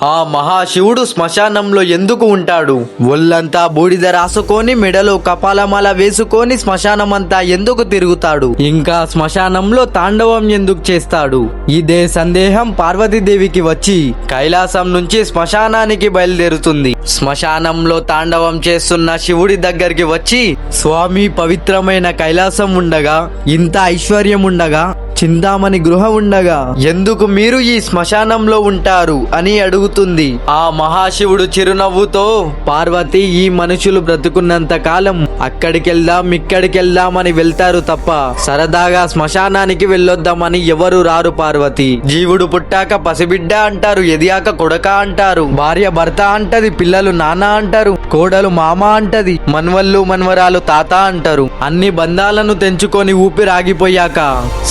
ఆ మహాశివుడు శ్మశానంలో ఎందుకు ఉంటాడు? ఒళ్ళంతా బూడిద రాసుకొని మెడలో కపాలమాల వేసుకొని శ్మశానమంతా ఎందుకు తిరుగుతాడు? ఇంకా శ్మశానంలో తాండవం ఎందుకు చేస్తాడు? ఇదే సందేహం పార్వతీదేవికి వచ్చి కైలాసం నుంచి శ్మశానానికి బయలుదేరుతుంది. శ్మశానంలో తాండవం చేస్తున్న శివుడి దగ్గరికి వచ్చి, స్వామి, పవిత్రమైన కైలాసం ఉండగా, ఇంత ఐశ్వర్యం ఉండగా, చింతామణి గృహ ఉండగా ఎందుకు మీరు ఈ శ్మశానంలో ఉంటారు అని అడుగుతుంది. ఆ మహాశివుడు చిరునవ్వుతో, పార్వతి, ఈ మనుషులు బ్రతుకున్నంత కాలం అక్కడికెళ్దాం ఇక్కడికెళ్దాం అని వెళ్తారు తప్ప సరదాగా శ్మశానానికి వెళ్ళొద్దామని ఎవరు రారు పార్వతి. జీవుడు పుట్టాక పసిబిడ్డ అంటారు, ఎదియాక కొడక అంటారు, భార్య భర్త అంటది, పిల్లలు నాన్న అంటారు, కోడలు మామ అంటది, మన్వళ్ళు మన్వరాలు తాత అంటారు. అన్ని బంధాలను తెంచుకొని ఊపిరాగిపోయాక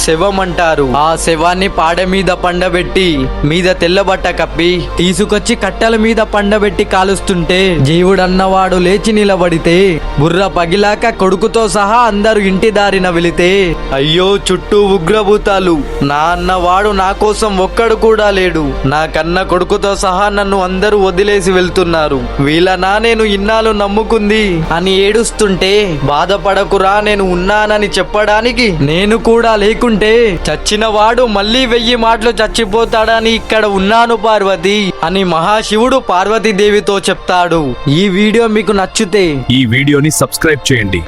శవం అంటారు. ఆ శవాన్ని పాడ మీద పండబెట్టి మీద తెల్లబట్ట కప్పి తీసుకొచ్చి కట్టెల మీద పండబెట్టి కాలుస్తుంటే జీవుడన్నవాడు లేచి నిలబడితే బుర్ర పగిలాక కొడుకుతో సహా అందరూ ఇంటి దారిన వెళితే, అయ్యో చుట్టూ ఉగ్రభూతాలు, నా అన్నవాడు నా కోసం ఒక్కడు కూడా లేడు, నా కన్న కొడుకుతో సహా నన్ను అందరూ వదిలేసి వెళ్తున్నారు, వీళ్ళనా నేను ఇన్నాళ్ళు నమ్ముకుంది అని ఏడుస్తుంటే, బాధపడకురా, నేను ఉన్నానని చెప్పడానికి నేను కూడా లేకుంటే చచ్చిన వాడు మళ్ళీ 1000 మాటలు చచ్చిపోతాడని ఇక్కడ ఉన్నాను పార్వతి అని మహాశివుడు పార్వతీదేవితో చెప్తాడు. ఈ వీడియో మీకు నచ్చితే ఈ వీడియోని సబ్స్క్రైబ్ చేయండి,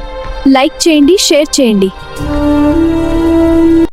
లైక్ చేయండి, షేర్ చేయండి.